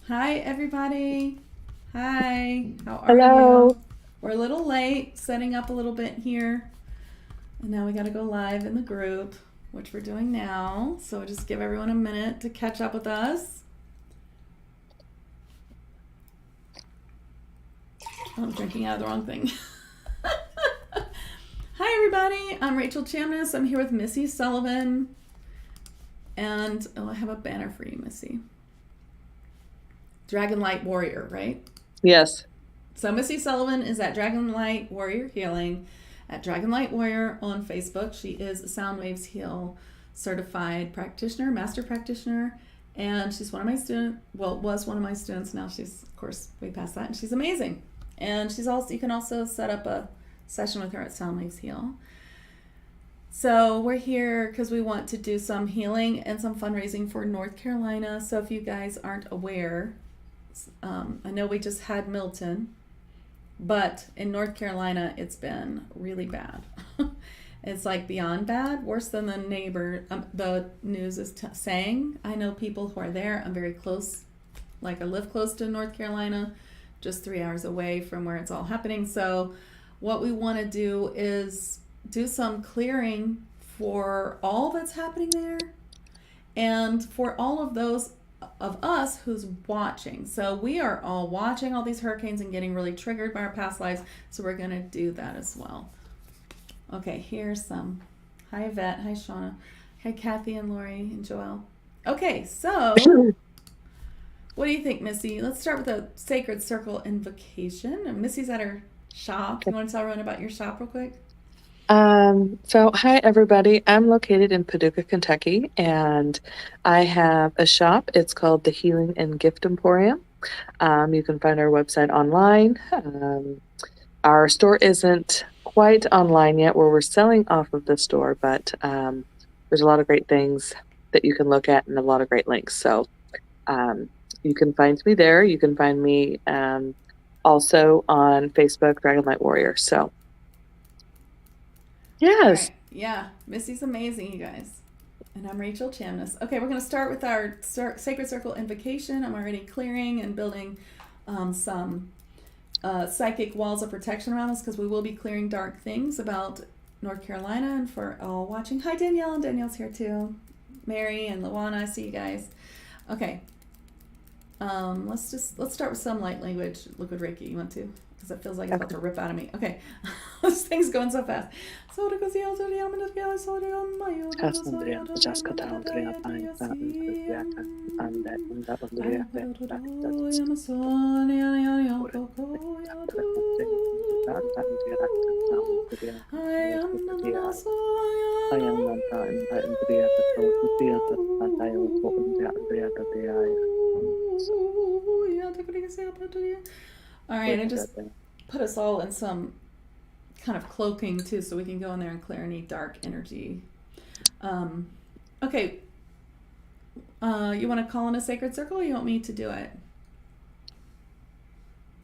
Hi, everybody. Hi, how are Hello. you? We're a little late, setting up a little bit here. And now we got to go live in the group, which we're doing now. So just give everyone a minute to catch up with us. Oh, I'm drinking out of the wrong thing. Hi, everybody. I'm Rachel Chamness. I'm here with Missy Sullivan. And I have a banner for you, Missy. Dragonlight Warrior, right? Yes. So Missy Sullivan is at Dragonlight Warrior Healing, at Dragonlight Warrior on Facebook. She is a Sound Waves Heal certified practitioner, master practitioner, and she's one of my students. Well, was one of my students. Now she's, of course, way past that, and she's amazing. And she's also, you can also set up a session with her at Sound Waves Heal. So we're here because we want to do some healing and some fundraising for North Carolina. So if you guys aren't aware, I know we just had Milton, but in North Carolina, it's been really bad. It's like beyond bad, worse than the neighbor. The news is saying. I know people who are there. I'm very close. Like I live close to North Carolina, just 3 hours away from where it's all happening. So, what we want to do is do some clearing for all that's happening there and for all of those of us who's watching. So we are all watching all these hurricanes and getting really triggered by our past lives. So we're going to do that as well. Okay, here's some. Hi, Yvette. Hi, Shauna. Hi, Kathy and Lori and Joelle. Okay, so what do you think, Missy? Let's start with a sacred circle invocation. And Missy's at her shop. You want to tell everyone about your shop real quick? So hi everybody. I'm located in Paducah, Kentucky, and I have a shop. It's called the Healing and Gift Emporium. You can find our website online. Our store isn't quite online yet, where we're selling off of the store, but there's a lot of great things that you can look at and a lot of great links. So um, you can find me there. You can find me also on Facebook, Dragonlight Warrior. So All yes. right. Yeah, Missy's amazing, you guys. And I'm Rachel Chamness. Okay, we're going to start with our Sacred Circle invocation. I'm already clearing and building some psychic walls of protection around us because we will be clearing dark things about North Carolina. And for all watching, hi Danielle, and Danielle's here too. Mary and Luana, I see you guys. Okay, let's start with some light language, liquid Reiki. You want to? Because it feels like it's about Okay. to rip out of me. Okay, this thing's going so fast. Kasandria, Jaskata, Andrea, Pine, Andrea, and Andrea, I am one time, but Andrea, the throat, the theater, and I also Andrea, the All right, I just I. put us all in some kind of cloaking too, so we can go in there and clear any dark energy. Um, okay, you want to call in a sacred circle, or you want me to do it?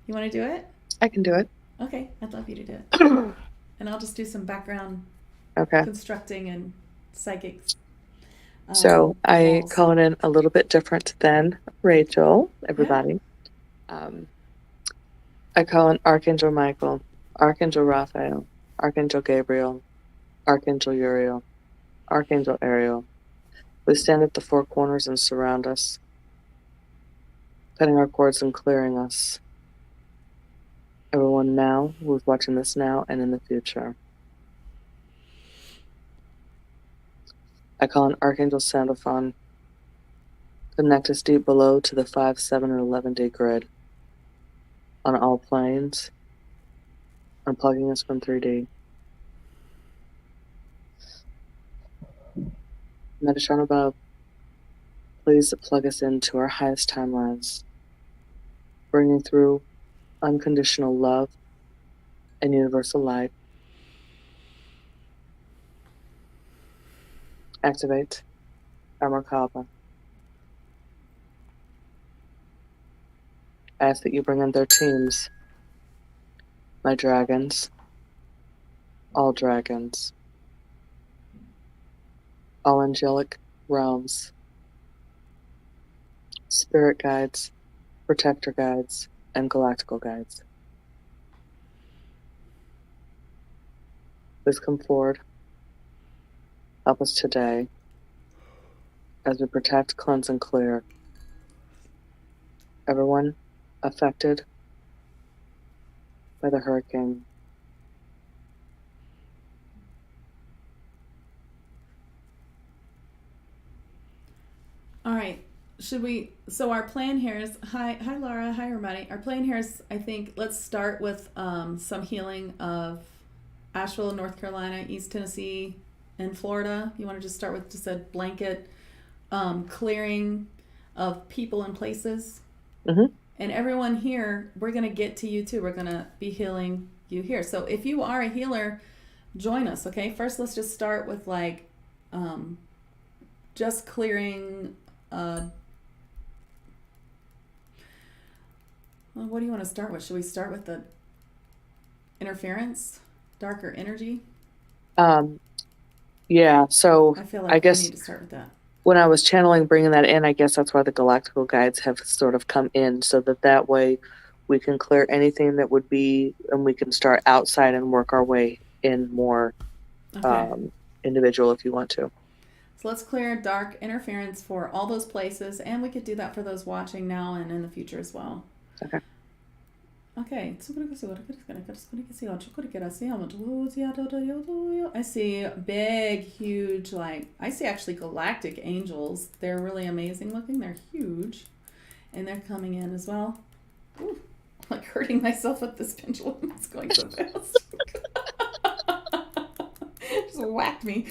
You want to do it? I can do it. Okay, I'd love you to do it, and I'll just do some background Okay. constructing and psychic So I walls. call it in a little bit different than Rachel, Yeah. everybody. Um, I call in Archangel Michael, Archangel Raphael, Archangel Gabriel, Archangel Uriel, Archangel Ariel. We stand at the four corners and surround us, cutting our cords and clearing us. Everyone now who's watching this now and in the future. I call in Archangel Sandalphon, connect us deep below to the 5, 7, and 11-day grid on all planes, unplugging us from 3D. Metatron above, please plug us into our highest timelines, bringing through unconditional love and universal light. Activate our Merkaba. I ask that you bring in their teams, my dragons, all angelic realms, spirit guides, protector guides, and galactical guides. Please come forward. Help us today as we protect, cleanse, and clear everyone affected by the hurricane. All right. So our plan here is, hi Laura, hi everybody. Our plan here is, I think, let's start with some healing of Asheville, North Carolina, East Tennessee, and Florida. You want to just start with just a blanket clearing of people and places. Mm-hmm. And everyone here, we're going to get to you too. We're going to be healing you here. So if you are a healer, join us, okay? First, let's just start with like just clearing. Well, what do you want to start with? Should we start with the interference, darker energy? Yeah, so I feel like I guess we need to start with that. when I was channeling, bringing that in, I guess that's why the galactical guides have sort of come in, so that way we can clear anything that would be, and we can start outside and work our way in more individual if you want to. So let's clear dark interference for all those places, and we could do that for those watching now and in the future as well. Okay. Okay. I see big, huge, I see actually galactic angels. They're really amazing looking. They're huge. And they're coming in as well. Ooh, I'm like hurting myself with this pendulum. It's going so fast. Just whacked me.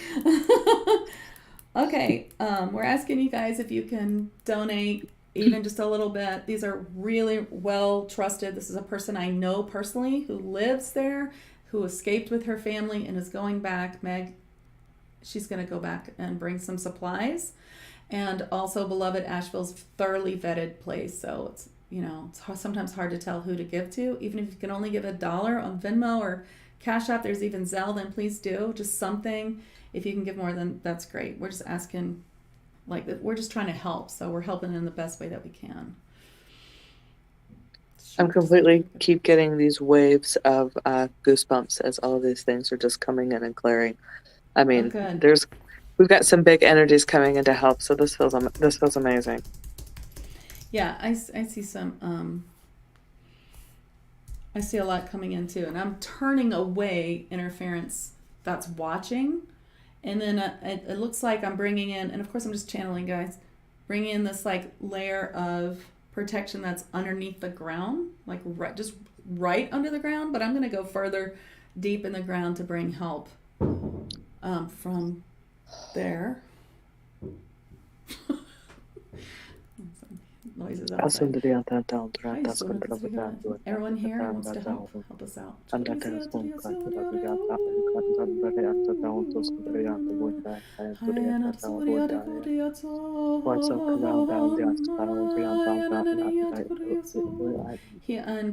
Okay. We're asking you guys if you can donate even just a little bit. These are really well trusted. This is a person I know personally who lives there, who escaped with her family and is going back. Meg, she's going to go back and bring some supplies. And also beloved Asheville's thoroughly vetted place. So it's, it's sometimes hard to tell who to give to. Even if you can only give $1 on Venmo or Cash App, there's even Zelle, then please do. Just something. If you can give more, then that's great. We're just asking, we're just trying to help. So we're helping in the best way that we can. I'm completely keep getting these waves of goosebumps as all of these things are just coming in and clearing. I mean, we've got some big energies coming in to help. So this feels amazing. Yeah, I see some. I see a lot coming in too, and I'm turning away interference that's watching. And then it looks like I'm bringing in, and of course I'm just channeling, guys, bringing in this layer of protection that's underneath the ground, just right under the ground. But I'm going to go further deep in the ground to bring help from there. Noises outside. Everyone here wants to help us out. And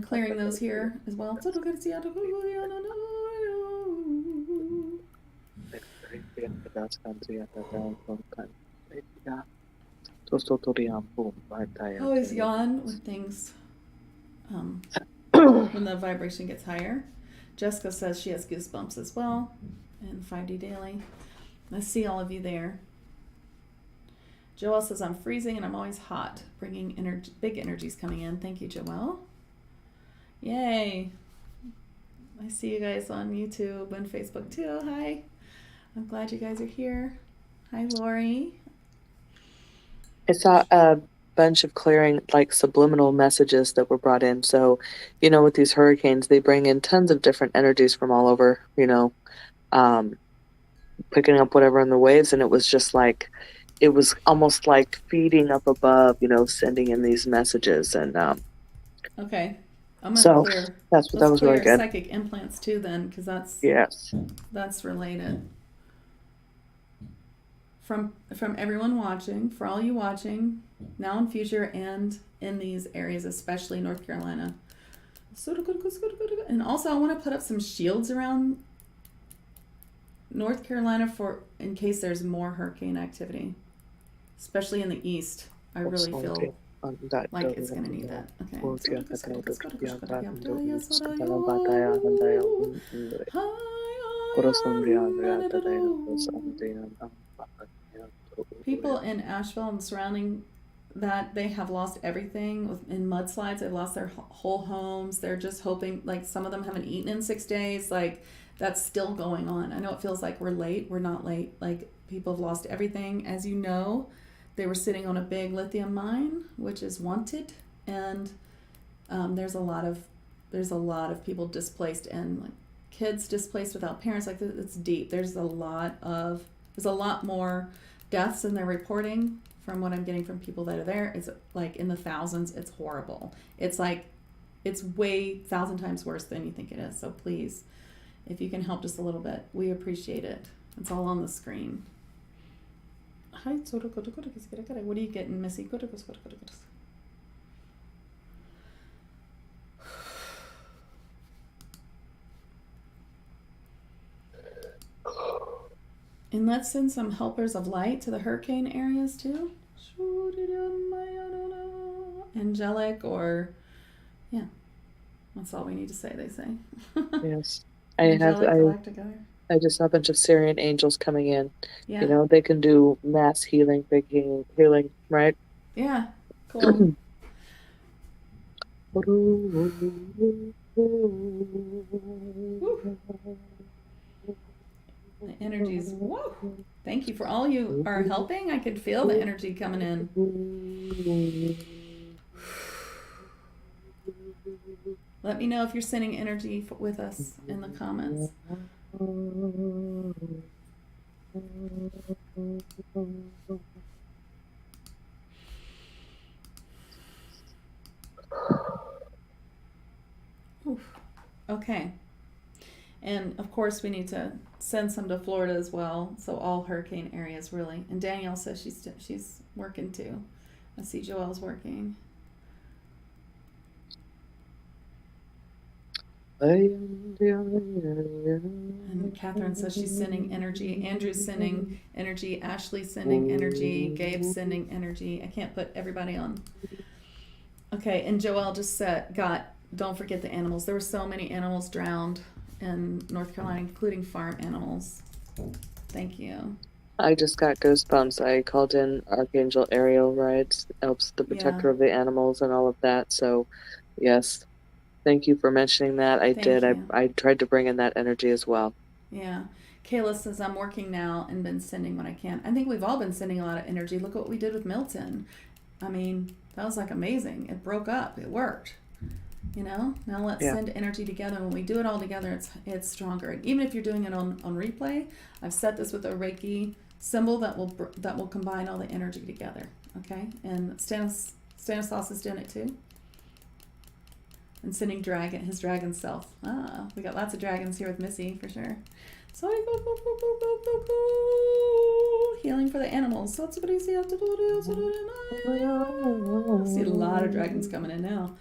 clearing those here as well. I always yawn when things, when the vibration gets higher. Jessica says she has goosebumps as well, and 5D Daily. I see all of you there. Joelle says I'm freezing and I'm always hot, bringing big energies coming in. Thank you, Joelle. Yay! I see you guys on YouTube and Facebook too. Hi. I'm glad you guys are here. Hi, Lori. I saw a bunch of clearing, subliminal messages that were brought in. So, with these hurricanes, they bring in tons of different energies from all over, picking up whatever in the waves. And it was just it was almost like feeding up above, sending in these messages. And okay. I'm going to clear. That was really good. Psychic implants too then, because that's related. From everyone watching, for all you watching, now and future, and in these areas, especially North Carolina. And also, I want to put up some shields around North Carolina in case there's more hurricane activity, especially in the east. I really feel Like it's gonna need that. Okay. People in Asheville and surrounding that, they have lost everything in mudslides. They've lost their whole homes. They're just hoping, like some of them haven't eaten in 6 days. Like that's still going on. I know it feels like we're late. We're not late. Like people have lost everything. As you know, they were sitting on a big lithium mine, which is wanted, and there's a lot of people displaced and like kids displaced without parents. Like it's deep. There's a lot more deaths than they're reporting from what I'm getting from people that are there. It's like in the thousands. It's horrible. It's like it's way 1,000 times worse than you think it is. So please, if you can help just a little bit, we appreciate it. It's all on the screen. Hi, what are you getting, Missy? And let's send some helpers of light to the hurricane areas too. Angelic, or yeah, that's all we need to say. They say. Yes, I just saw a bunch of Syrian angels coming in. Yeah. You know, they can do mass healing, big healing, right? Yeah, cool. The energy's whoa. Thank you for all you are helping. I could feel the energy coming in. Let me know if you're sending energy with us in the comments. Oof. Okay. And of course we need to send some to Florida as well. So all hurricane areas really. And Danielle says she's working too. I see Joelle's working. And Catherine says she's sending energy. Andrew's sending energy. Ashley's sending energy. Gabe's sending energy. I can't put everybody on. Okay, and Joelle just don't forget the animals. There were so many animals drowned in North Carolina, including farm animals. Thank you. I just got goosebumps. I called in Archangel Ariel, right? Helps the protector of the animals and all of that. So, yes. Thank you for mentioning that. I did. I tried to bring in that energy as well. Yeah. Kayla says, I'm working now and been sending when I can. I think we've all been sending a lot of energy. Look what we did with Milton. I mean, that was like amazing. It broke up. It worked. You know? Now let's send energy together. When we do it all together, it's stronger. And even if you're doing it on replay, I've set this with a Reiki symbol that will combine all the energy together. Okay? And Stanislaus is doing it too. And sending his dragon self. We got lots of dragons here with Missy for sure. So healing for the animals. I see a lot of dragons coming in now.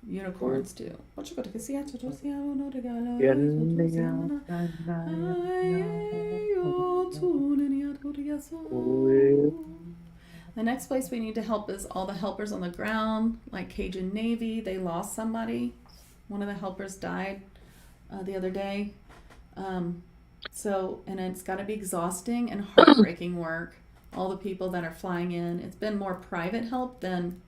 Unicorns too. The next place we need to help is all the helpers on the ground, like Cajun Navy. They lost somebody. One of the helpers died the other day. And it's got to be exhausting and heartbreaking work. All the people that are flying in. It's been more private help than...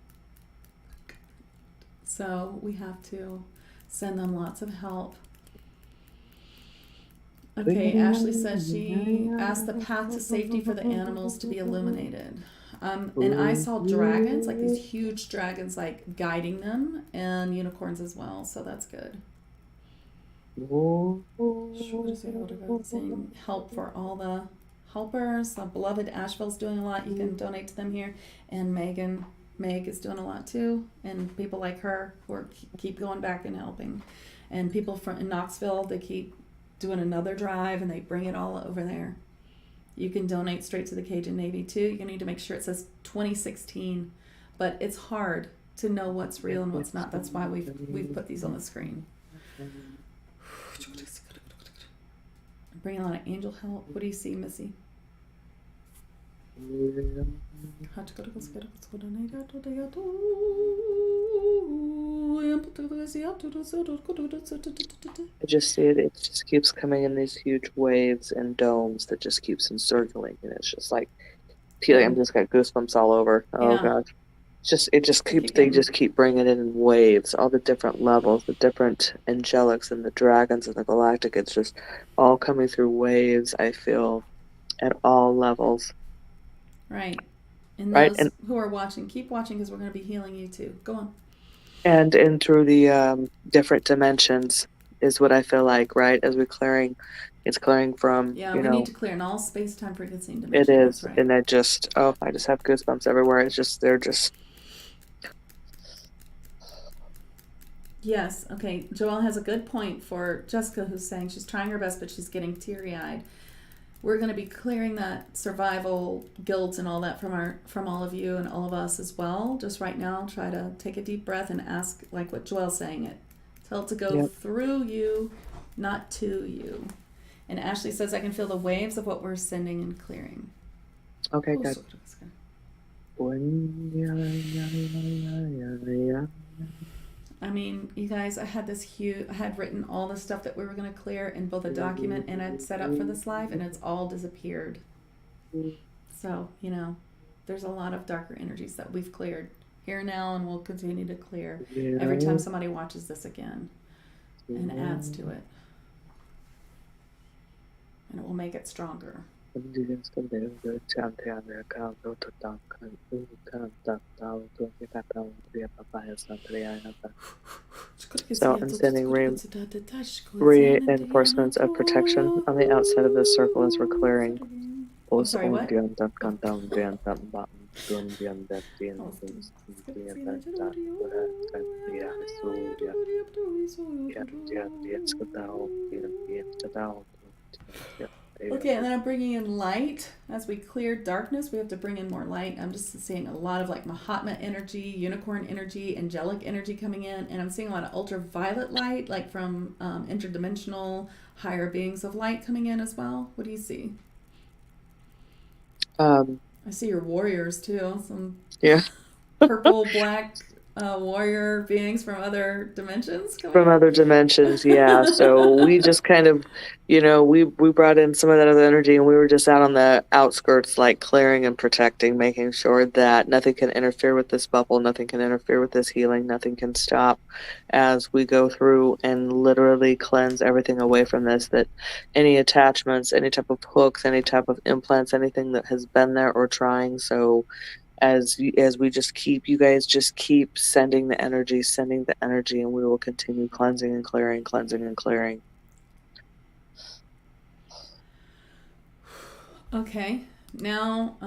So we have to send them lots of help. Okay, Ashley says she asked the path to safety for the animals to be illuminated. And I saw dragons, like these huge dragons, like guiding them, and unicorns as well. So that's good. Saying help for all the helpers. Beloved Asheville's doing a lot. You can donate to them here. And Meg is doing a lot too. And people like her who keep going back and helping. And people in Knoxville, they keep doing another drive and they bring it all over there. You can donate straight to the Cajun Navy too. You need to make sure it says 2016, but it's hard to know what's real and what's not. That's why we've put these on the screen. Bring a lot of angel help. What do you see, Missy? I just see it. It just keeps coming in these huge waves and domes that just keeps encircling, and it's just like feeling. I'm just got goosebumps all over. Oh Yeah. gosh, it just I keeps. keep They getting- just keep bringing it in waves. All the different levels, the different angelics and the dragons and the galactic. It's just all coming through waves. I feel at all levels. Right. And Right, those who are watching, keep watching because we're going to be healing you too. Go on. and through the different dimensions is what I feel like. Right, as we're clearing, it's clearing from Yeah, we need to clear in all space, time, frequency, and It dimension. That's is, right. and I just have goosebumps everywhere. It's just they're just Yes. Okay. Joelle has a good point for Jessica, who's saying she's trying her best, but she's getting teary-eyed. We're going to be clearing that survival guilt and all that from all of you and all of us as well. Just right now, try to take a deep breath and ask, like what Joelle's saying it. Tell it to go through you, not to you. And Ashley says, I can feel the waves of what we're sending and clearing. okay. Good. I mean, you guys, I had written all the stuff that we were going to clear in both a document and I'd set up for this live, and it's all disappeared. So, there's a lot of darker energies that we've cleared here now, and we'll continue to clear every time somebody watches this again and adds to it. And it will make it stronger. So I'm sending reinforcements of protection on the outside of this circle as we're clearing. I'm sorry, what? Okay, and then I'm bringing in light. As we clear darkness, we have to bring in more light. I'm just seeing a lot of like Mahatma energy, unicorn energy, angelic energy coming in, and I'm seeing a lot of ultraviolet light, like from interdimensional higher beings of light coming in as well. What do you see? I see your warriors too. Some purple, black warrior beings from other dimensions coming from other dimensions. Yeah. So we just kind of, we brought in some of that other energy, and we were just out on the outskirts, like clearing and protecting, making sure that nothing can interfere with this bubble, nothing can interfere with this healing, nothing can stop as we go through and literally cleanse everything away from this, that any attachments, any type of hooks, any type of implants, anything that has been there or trying. So as we just keep, you guys just keep sending the energy, and we will continue cleansing and clearing, cleansing and clearing. Okay, now,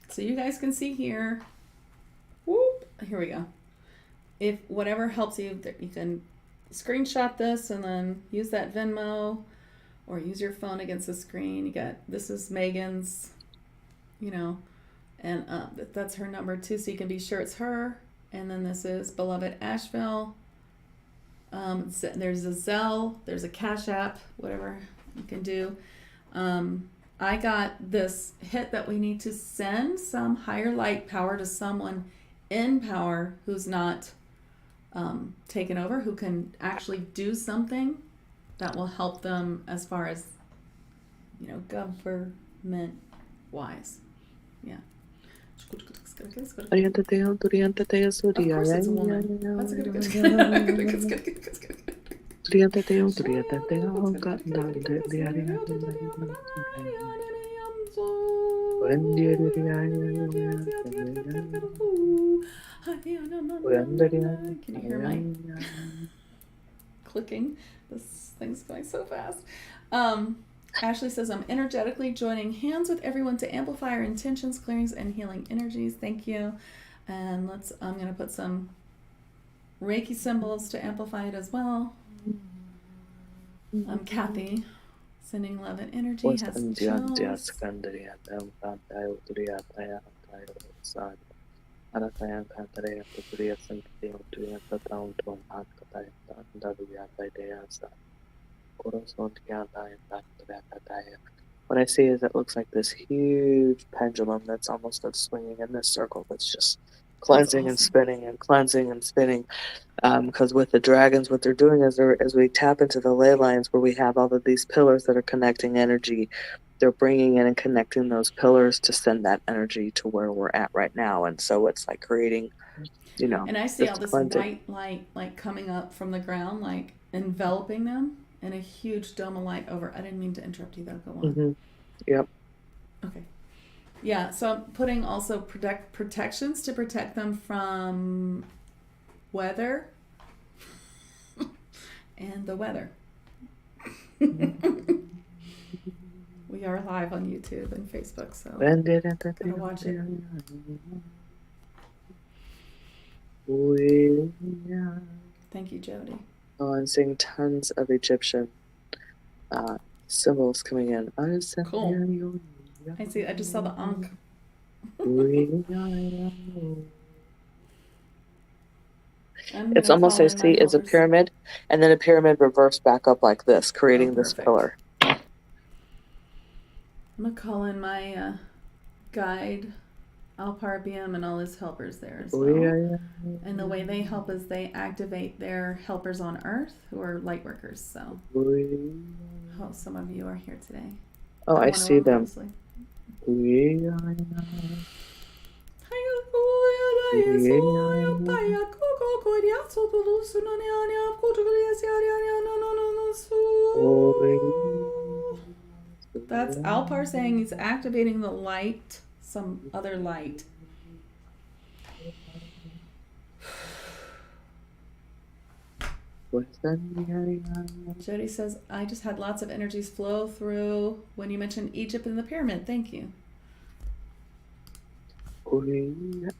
so you guys can see here. Whoop, here we go. If whatever helps you, you can screenshot this and then use that Venmo or use your phone against the screen. This is Megan's, and that's her number too, so you can be sure it's her. And then this is Beloved Asheville. There's a Zelle, there's a Cash App, whatever you can do. I got this hit that we need to send some higher light power to someone in power who's not taken over, who can actually do something that will help them as far as, government wise. Yeah. Of course it's a woman. That's a good. Can you hear my clicking? This thing's going so fast. Ashley says, I'm energetically joining hands with everyone to amplify our intentions, clearings, and healing energies. Thank you. And I'm going to put some Reiki symbols to amplify it as well. I'm Kathy, sending love and energy. Has chills. what I see is it looks like this huge pendulum that's almost swinging in this circle that's just cleansing and spinning and cleansing and spinning. Because with the dragons, what they're doing is as we tap into the ley lines where we have all of these pillars that are connecting energy, they're bringing in and connecting those pillars to send that energy to where we're at right now. And so it's like creating, And I see all this white light like coming up from the ground, like enveloping them, and a huge dome of light over. I didn't mean to interrupt you though. Go on. Mm-hmm. Yep. Okay. Yeah, so I'm putting also protections to protect them from weather and the weather. We are live on YouTube and Facebook, so gotta watch it. Thank you, Jody. Oh, I'm seeing tons of Egyptian symbols coming in. Cool. I see. I just saw the Ankh. It's almost, I see, it's a pyramid, and then a pyramid reversed back up like this, creating this pillar. I'm going to call in my guide, Alparbium, and all his helpers there as well. And the way they help is they activate their helpers on Earth, who are light workers. So, some of you are here today. Oh, I see them. That's Alpar saying he's activating the light, some other light. Jody says, I just had lots of energies flow through when you mentioned Egypt and the pyramid. Thank you.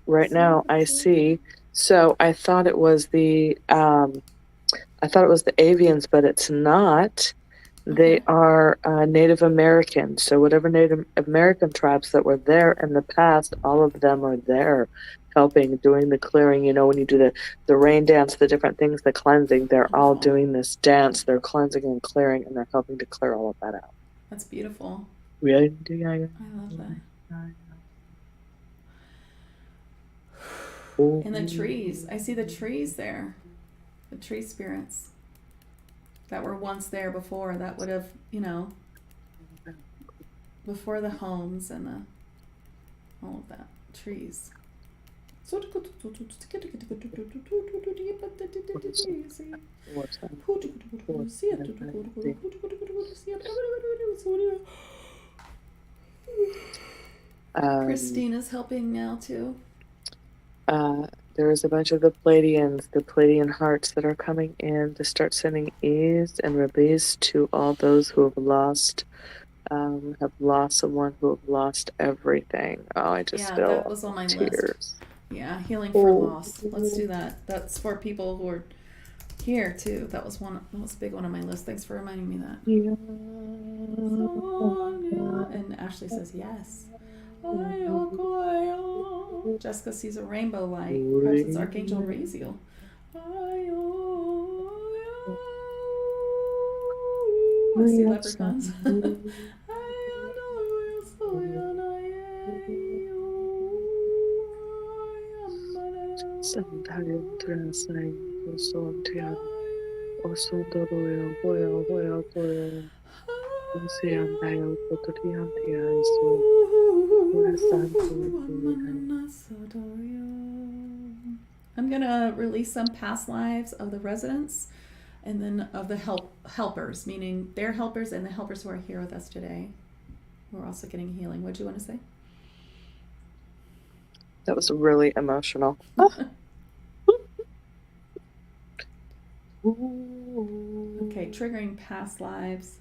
Right now I see, so I thought it was the avians, but it's not. They are Native American. So whatever Native American tribes that were there in the past, all of them are there helping, doing the clearing. When you do the rain dance, the different things, the cleansing, they're all doing this dance. They're cleansing and clearing, and they're helping to clear all of that out. That's beautiful. I love that. And the trees. I see the trees there. The tree spirits that were once there before, that would have, before the homes and all of that. Trees. Christina's helping now too. There is a bunch of the Pleiadian hearts that are coming in to start sending ease and release to all those who have lost someone, who have lost everything. Oh, I just feel that was on my tears. List. Yeah, healing for loss. Let's do that. That's for people who are here too. That was a big one on my list. Thanks for reminding me that. Yeah. And Ashley says yes. Jessica sees a rainbow light. Perhaps it's Archangel Raziel. I see leprechauns. I'm gonna release some past lives of the residents, and then of the helpers, meaning their helpers and the helpers who are here with us today. We're also getting healing. What do you want to say? That was really emotional. Okay, triggering past lives.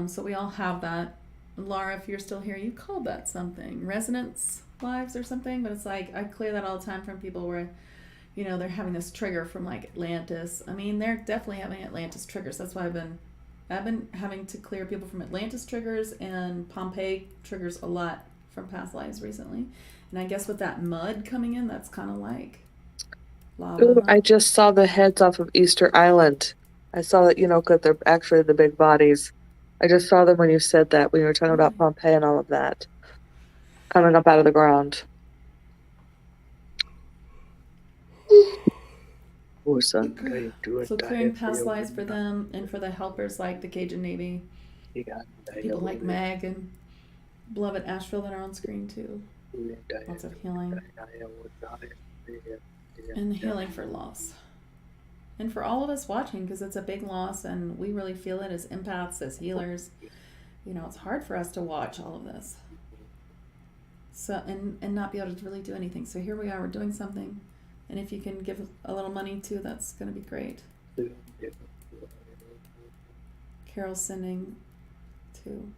So we all have that. Laura, if you're still here, you called that something. Resonance lives or something, but it's like I clear that all the time from people where, they're having this trigger from like Atlantis. I mean, they're definitely having Atlantis triggers. That's why I've been having to clear people from Atlantis triggers and Pompeii triggers a lot from past lives recently. And I guess with that mud coming in, that's kind of like lava. Ooh, I just saw the heads off of Easter Island. I saw that, because they're actually the big bodies I just saw them when you said that, when you were talking about Pompeii and all of that coming up out of the ground. So clearing past lives for them and for the helpers like the Cajun Navy, people like Meg and beloved Asheville that are on screen too. Lots of healing. And healing for loss. And for all of us watching, because it's a big loss and we really feel it as empaths, as healers. You know, it's hard for us to watch all of this. So and not be able to really do anything. So here we are, we're doing something. And if you can give a little money too, that's going to be great. Carol's sending too.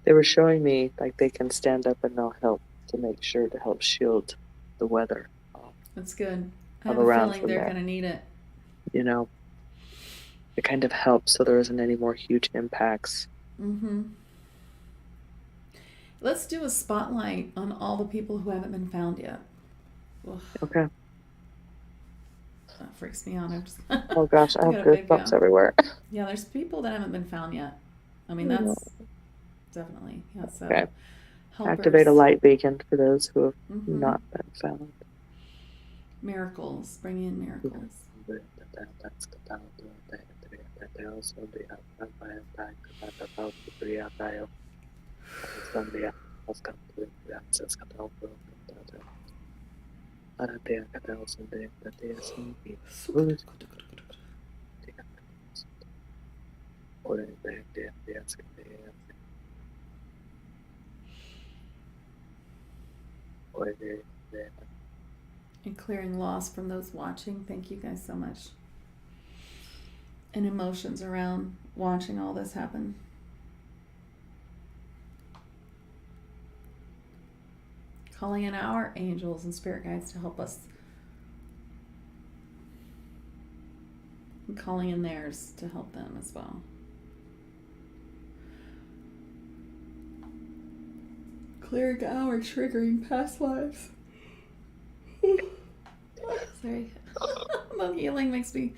They were showing me like they can stand up and they'll help to make sure to help shield the weather. That's good. I have a feeling they're going to need it. You know, it kind of helps so there isn't any more huge impacts. Mm-hmm. Let's do a spotlight on all the people who haven't been found yet. Ugh. Okay. That freaks me out. Oh gosh, I have goosebumps everywhere. Yeah, there's people that haven't been found yet. I mean, that's definitely, yeah. So okay. Helpers. Activate a light beacon for those who have not been found. Miracles. Bring in miracles. And clearing loss from those watching. Thank you guys so much. And emotions around watching all this happen. Calling in our angels and spirit guides to help us. And calling in theirs to help them as well. Clearing our triggering past lives. Sorry. The healing makes me...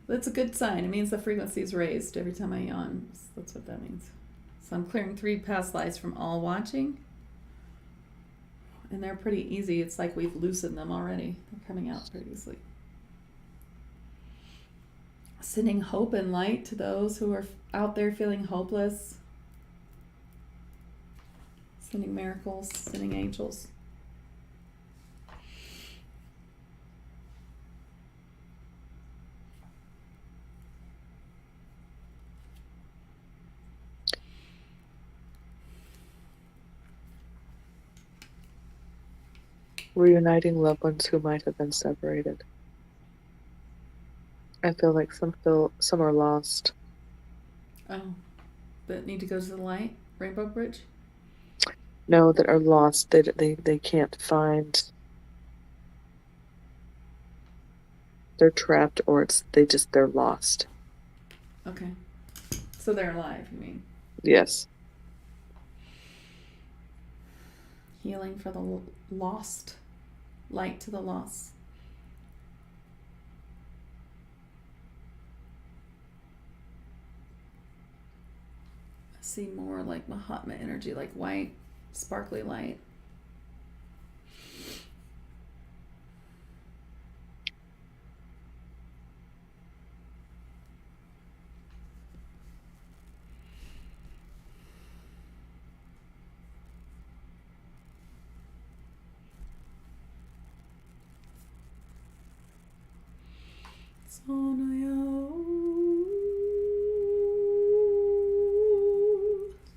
That's a good sign. It means the frequency is raised every time I yawn. That's what that means. So I'm clearing 3 past lives from all watching. And they're pretty easy. It's like we've loosened them already. They're coming out pretty easily. Sending hope and light to those who are out there feeling hopeless. Sending miracles, sending angels. Reuniting loved ones who might have been separated. I feel like some are lost. Oh, that need to go to the light? Rainbow Bridge? No, that are lost. They can't find. They're trapped, or they're lost. Okay, so they're alive. You mean? Yes. Healing for the lost. Light to the lost. I see more like Mahatma energy, like white, sparkly light.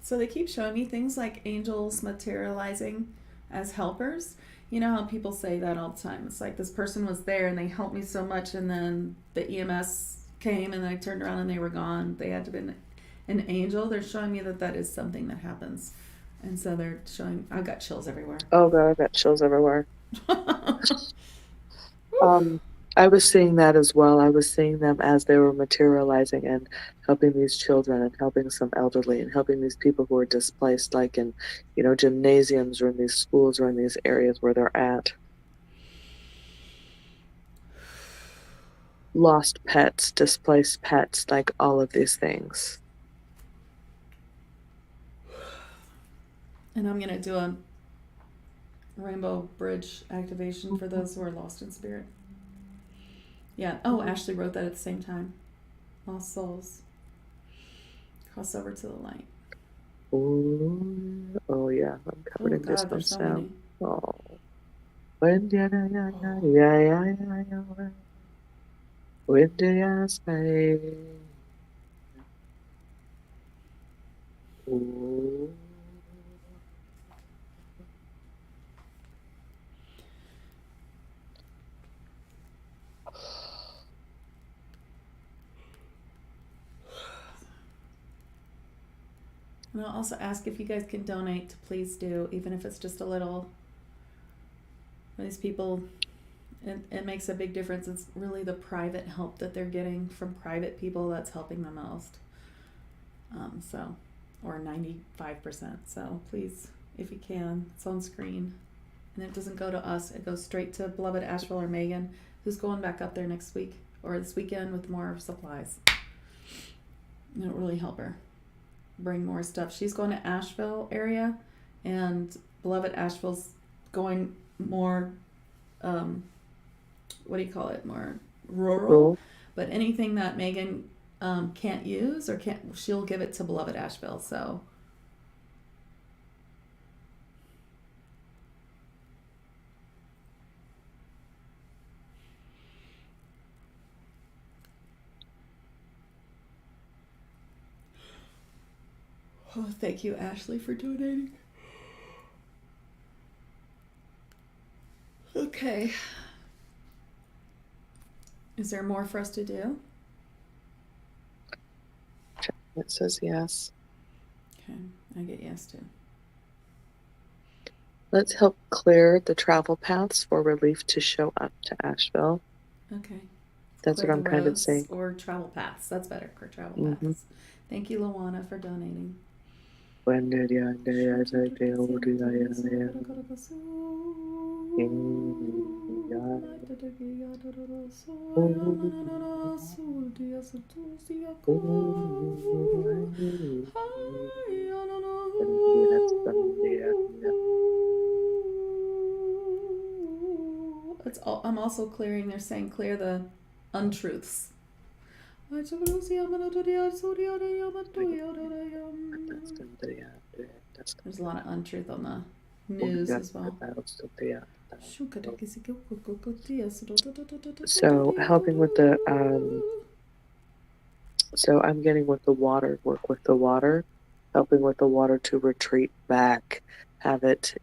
So they keep showing me things like angels materializing as helpers. You know how people say that all the time. It's like this person was there and they helped me so much, and then the EMS came and I turned around and they were gone. They had to be an angel. They're showing me that is something that happens. And so they're showing, I've got chills everywhere. Oh God, I've got chills everywhere. Um, I was seeing that as well. I was seeing them as they were materializing and helping these children and helping some elderly and helping these people who are displaced, like in, gymnasiums or in these schools or in these areas where they're at. Lost pets, displaced pets, like all of these things. And I'm going to do a rainbow bridge activation for those who are lost in spirit. Yeah. Oh, Ashley wrote that at the same time. Lost souls. Cross over to the light. Oh yeah, I'm covered in God, there's goosebumps so now. many. Oh. When did I when did I say? Ooh. And I'll also ask if you guys can donate. Please do, even if it's just a little. These people, it makes a big difference. It's really the private help that they're getting from private people that's helping the most. Or 95%. So please, if you can, it's on screen. And it doesn't go to us. It goes straight to beloved Asheville or Megan, who's going back up there next week or this weekend with more supplies. And it'll really help her bring more stuff. She's going to Asheville area, and beloved Asheville's going more, what do you call it? More rural. But anything that Megan can't use or she'll give it to beloved Asheville. So. Oh, thank you, Ashley, for donating. Okay. Is there more for us to do? It says yes. Okay, I get yes too. Let's help clear the travel paths for relief to show up to Asheville. Okay. That's Clear what I'm kind of saying. Or travel paths. That's better for travel paths. Thank you, Luana, for donating. When did I say I'm also clearing. They're saying clear the untruths. There's a lot of untruth on the news as well. So helping with the so I'm getting with the water, work with the water, helping with the water to retreat back, have it,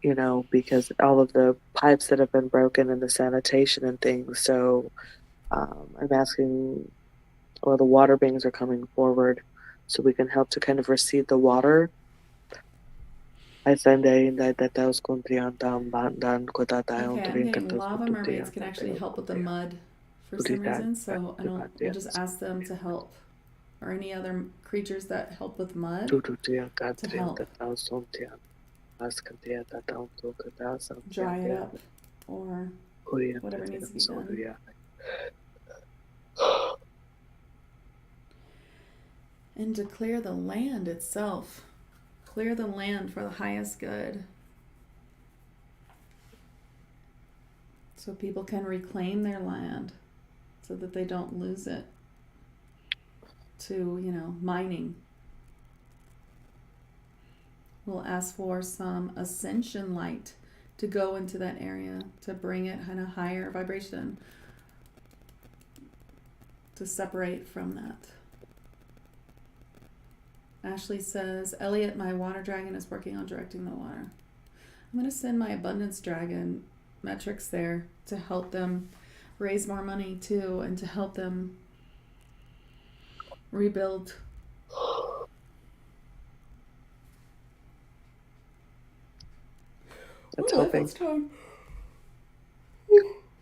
because all of the pipes that have been broken and the sanitation and things. So I'm asking, the water beings are coming forward so we can help to kind of receive the water. Okay, I'm getting lava mermaids can actually help with the mud for some reason, so we'll just ask them to help, or any other creatures that help with mud to help dry it up or whatever needs to be done. And to clear the land itself. Clear the land for the highest good. So people can reclaim their land so that they don't lose it to, mining. We'll ask for some ascension light to go into that area to bring it in a higher vibration, to separate from that. Ashley says, Elliot, my water dragon is working on directing the water. I'm going to send my abundance dragon metrics there to help them raise more money too, and to help them rebuild. That's helping. Time.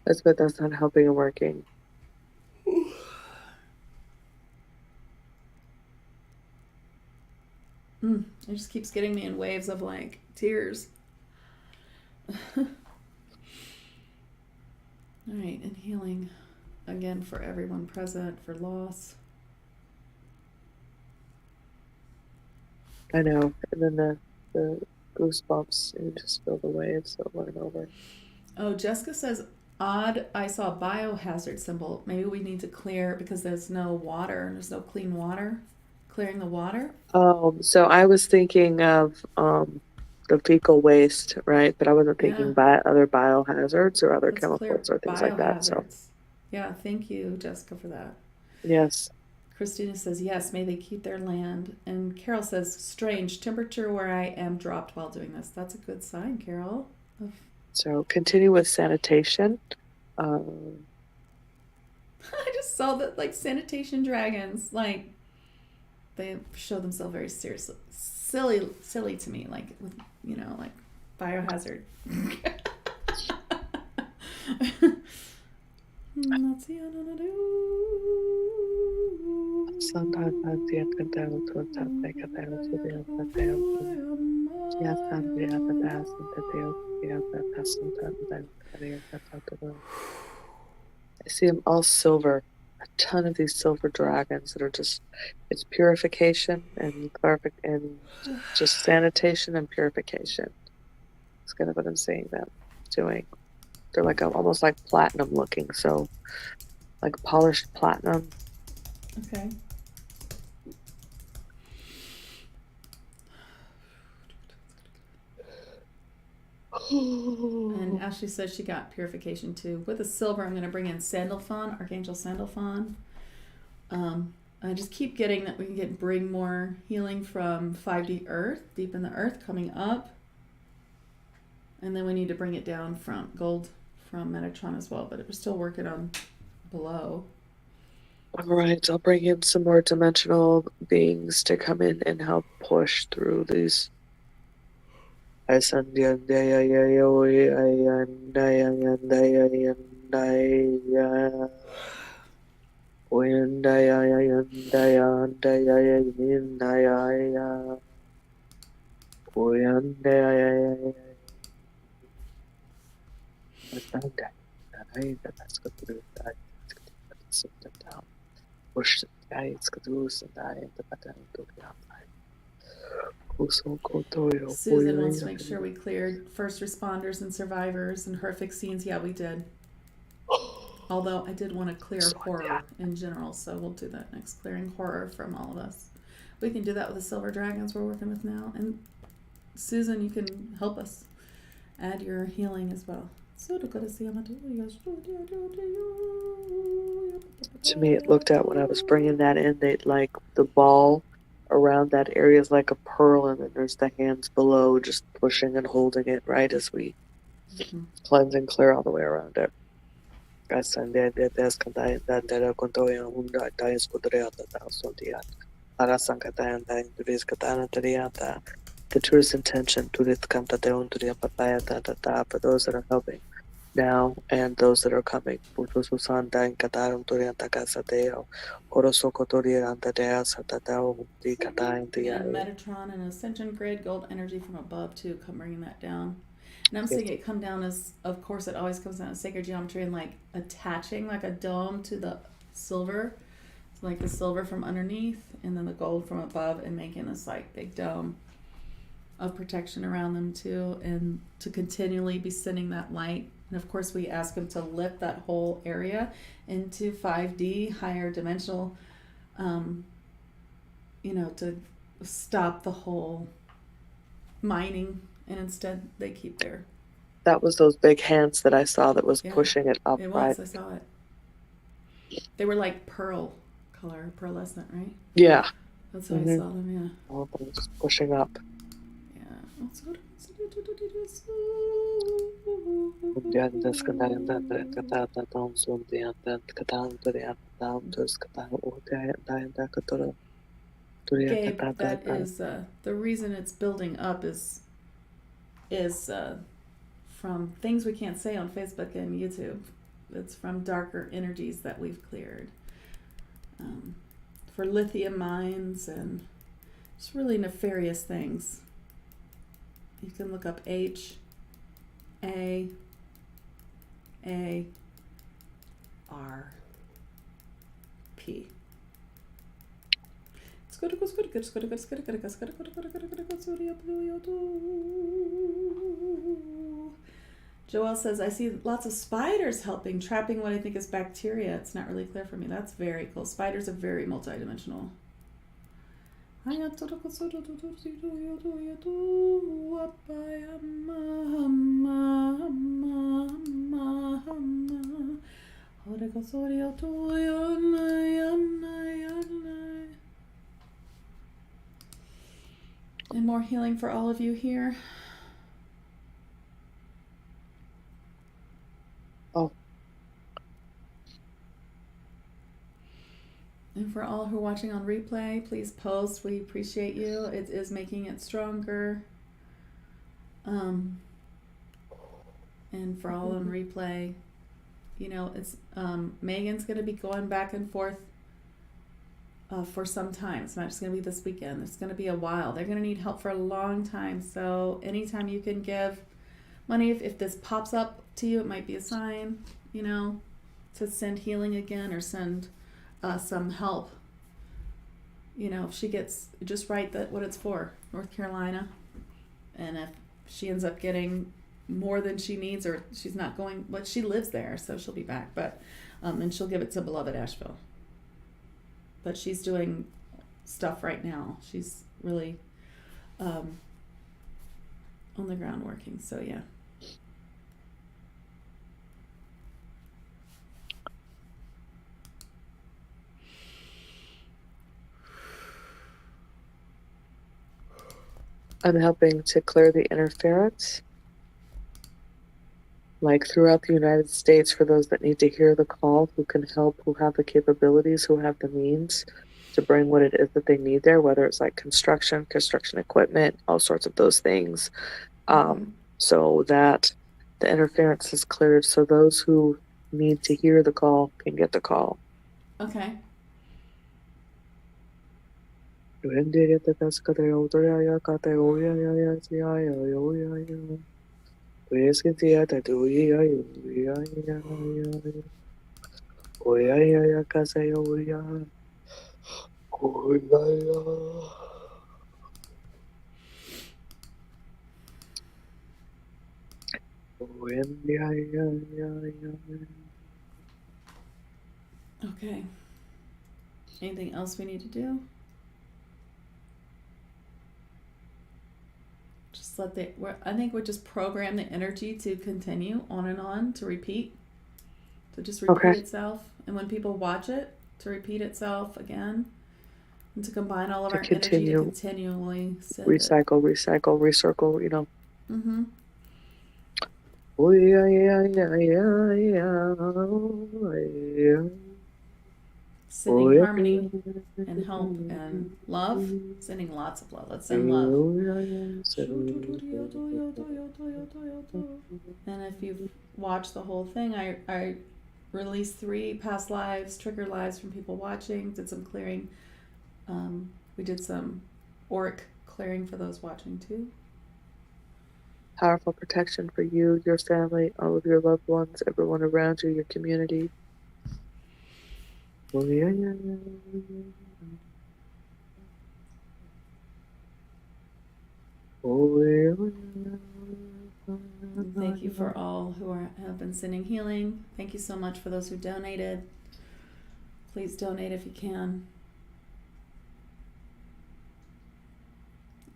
But that's not helping and working. It just keeps getting me in waves of like tears. All right, and healing again for everyone present for loss. I know. And then the goosebumps, you just feel the waves over and over. Oh, Jessica says, odd, I saw a biohazard symbol. Maybe we need to clear because there's no water. There's no clean water. Clearing the water. So I was thinking of the fecal waste, right? But I wasn't thinking Yeah, about other biohazards or other let's clear chemicals or things like that. So biohazards. Yeah, thank you, Jessica, for that. yes. Christina says, yes, may they keep their land. And Carol says, strange, temperature where I am dropped while doing this. That's a good sign, Carol. So continue with sanitation. I just saw that, like, sanitation dragons, like, they show themselves very seriously. Silly to me, like, with, like, biohazard. Let's see, I don't know. Sometimes I see it can down to a top make a down to the other down. Yes, I'm the other pass and the other pass sometimes down the other. I see them all silver. A ton of these silver dragons that are just, it's purification and and just sanitation and purification. It's kind of what I'm seeing them doing. They're like almost like platinum looking, so like polished platinum. Okay. And Ashley says she got purification too. With the silver, I'm going to bring in Sandalphon, Archangel Sandalphon. I just keep getting that we can bring more healing from 5D Earth, deep in the earth, coming up. And then we need to bring it down from gold from Metatron as well, but we're still working on below. All right, I'll bring in some more dimensional beings to come in and help push through these. Susan wants to make sure we cleared first responders and survivors and horrific scenes. Yeah, we did. Although I did want to clear horror in general, so we'll do that next. Clearing horror from all of us. We can do that with the silver dragons we're working with now. And Susan, you can help us add your healing as well. To me, it looked at when I was bringing that in, they like the ball around that area is like a pearl, and then there's the hands below just pushing and holding it right as we cleanse and clear all the way around it. The truest intention for those that are helping now and those that are coming. And Metatron and Ascension Grid, gold energy from above too, come bringing that down. And I'm seeing it come down as, of course, it always comes down as sacred geometry and like attaching like a dome to the silver, so like the silver from underneath and then the gold from above, and making this like big dome of protection around them too, and to continually be sending that light. And of course, we ask them to lift that whole area into 5D, higher dimensional, to stop the whole mining, and instead they keep their. That was those big hands that I saw that was pushing it up. It was, I saw it. They were like pearl color, pearlescent, right? Yeah. That's how I saw them, yeah. All of them just pushing up. Yeah. Gabe, that is the reason it's building up is from things we can't say on Facebook and YouTube. It's from darker energies that we've cleared. For lithium mines and just really nefarious things. You can look up HAARP. Joelle says, I see lots of spiders helping, trapping what I think is bacteria. It's not really clear for me. That's very cool. Spiders are very multidimensional. And more healing for all of you here. Oh. And for all who are watching on replay, please post. We appreciate you. It is making it stronger. And for all on replay, you know, it's Megan's going to be going back and forth for some time. It's not just going to be this weekend. It's going to be a while. They're going to need help for a long time. So anytime you can give money, if this pops up to you, it might be a sign, you know, to send healing again or send some help. You know, if she gets, just write that what it's for, North Carolina. And if she ends up getting more than she needs, or she's not going, but she lives there, so she'll be back. But and she'll give it to beloved Asheville. But she's doing stuff right now. She's really on the ground working. So yeah. I'm helping to clear the interference, like throughout the United States, for those that need to hear the call, who can help, who have the capabilities, who have the means to bring what it is that they need there, whether it's like construction equipment, all sorts of those things. So that the interference is cleared, so those who need to hear the call can get the call. Okay. Okay. Anything else we need to do? Just let I think we just program the energy to continue on and on, to repeat. To just repeat itself. And when people watch it, to repeat itself again. And to combine all of our energy to continually send recycle, recircle, you know. Mm-hmm. Sending harmony and help and love. Sending lots of love. Let's send love. And if you've watched the whole thing, I released 3 past lives, trigger lives from people watching, did some clearing. We did some auric clearing for those watching too. Powerful protection for you, your family, all of your loved ones, everyone around you, your community. Thank you for all who have been sending healing. Thank you so much for those who donated. Please donate if you can.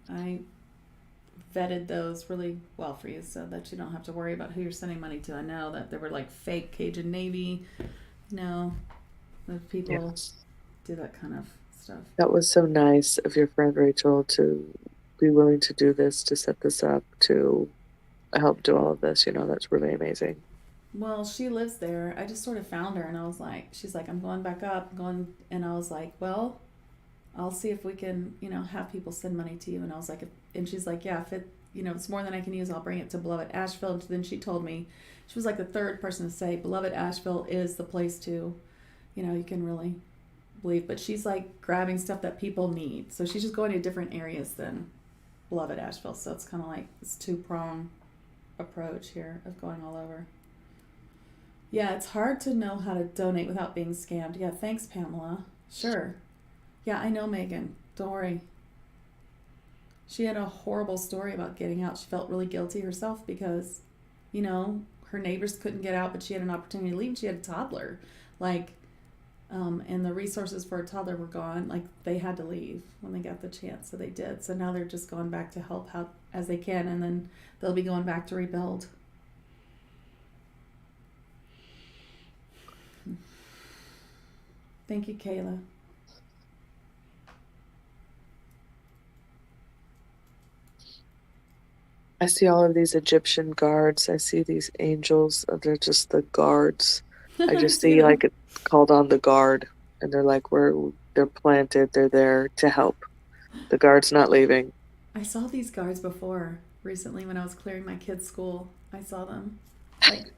I vetted those really well for you so that you don't have to worry about who you're sending money to. I know that there were like fake Cajun Navy, the people do that kind of stuff. That was so nice of your friend Rachel to be willing to do this, to set this up, to help do all of this. You know, that's really amazing. Well, she lives there. I just sort of found her and I was like, she's like, I'm going back up, and I was like, well, I'll see if we can, have people send money to you. And I was like, and she's like, yeah, it's more than I can use. I'll bring it to beloved Asheville. And then she told me, she was like the third person to say, beloved Asheville is the place to, you can really believe. But she's like grabbing stuff that people need. So she's just going to different areas than beloved Asheville. So it's kind of like this two-prong approach here of going all over. Yeah, it's hard to know how to donate without being scammed. Yeah, thanks, Pamela. Sure. Yeah, I know, Megan. Don't worry. She had a horrible story about getting out. She felt really guilty herself because, her neighbors couldn't get out, but she had an opportunity to leave. She had a toddler. And the resources for a toddler were gone. Like, they had to leave when they got the chance, so they did. So now they're just going back to help out as they can, and then they'll be going back to rebuild. Thank you, Kayla. I see all of these Egyptian guards. I see these angels. They're just the guards. I just see like it's called on the guard, and they're like, they're planted. They're there to help. The guard's not leaving. I saw these guards before recently when I was clearing my kids' school. I saw them, and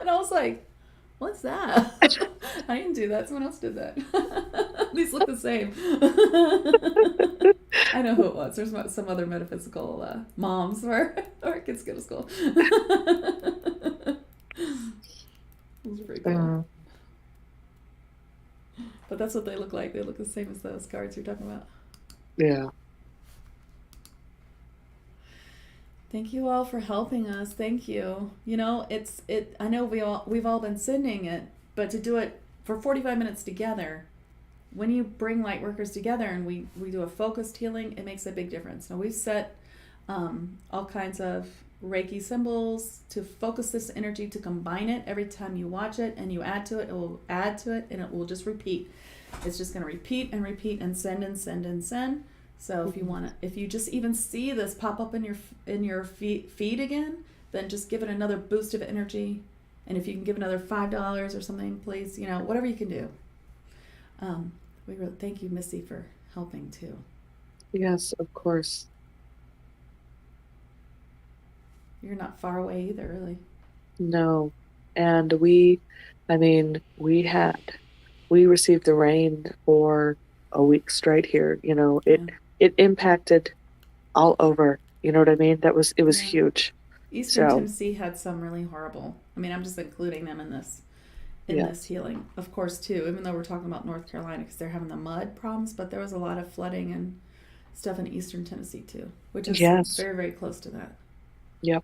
I was like, "What's that?" I didn't do that. Someone else did that. These look the same. I know who it was. There's some other metaphysical moms where our kids go to school. It was pretty cool. But that's what they look like. They look the same as those cards you're talking about. Yeah. Thank you all for helping us. Thank you. I know we've all been sending it, but to do it for 45 minutes together, when you bring light workers together and we do a focused healing, it makes a big difference. Now we've set all kinds of Reiki symbols to focus this energy, to combine it. Every time you watch it and you add to it, it will add to it, and it will just repeat. It's just going to repeat and repeat and send and send and send. So if you just even see this pop up in your feed again, then just give it another boost of energy. And if you can give another $5 or something, please, whatever you can do. We really thank you, Missy, for helping too. Yes, of course. You're not far away either, really. No. And we received the rain for a week straight here. It impacted all over. You know what I mean? It was huge. Eastern Tennessee had some really horrible. I'm just including them in this healing, of course, too. Even though we're talking about North Carolina because they're having the mud problems, but there was a lot of flooding and stuff in Eastern Tennessee too, which is very, very close to that. Yep.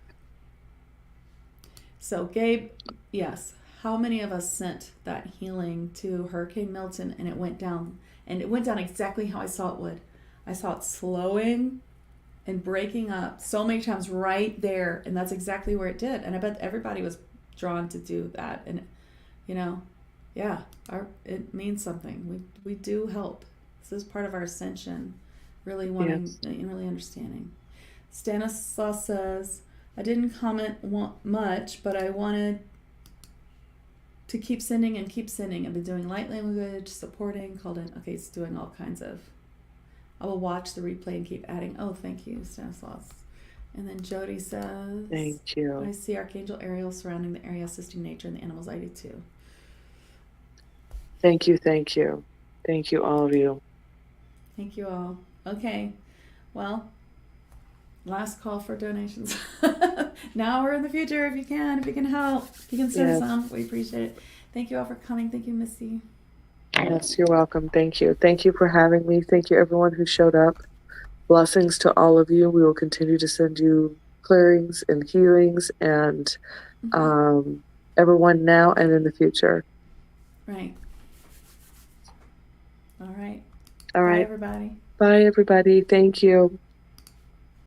So, Gabe, yes. How many of us sent that healing to Hurricane Milton and it went down? And it went down exactly how I saw it would. I saw it slowing and breaking up so many times right there. And that's exactly where it did. And I bet everybody was drawn to do that. And, it means something. We do help. This is part of our ascension. Really wanting and really understanding. Stanislaw says, I didn't comment much, but I wanted to keep sending and keep sending. I've been doing light language, supporting, called in. Okay, it's doing all kinds of. I will watch the replay and keep adding. Oh, thank you, Stanislaus. And then Jody says, thank you. I see Archangel Ariel surrounding the area, assisting nature and the animals. I do too. Thank you, thank you. Thank you, all of you. Thank you all. Okay, well, last call for donations. Now or in the future, if you can help, if you can send some, we appreciate it. Thank you all for coming. Thank you, Missy. Yes, you're welcome. Thank you. Thank you for having me. Thank you, everyone who showed up. Blessings to all of you. We will continue to send you clearings and healings and everyone now and in the future. Right. All right. All right. Bye, everybody. Bye, everybody. Thank you.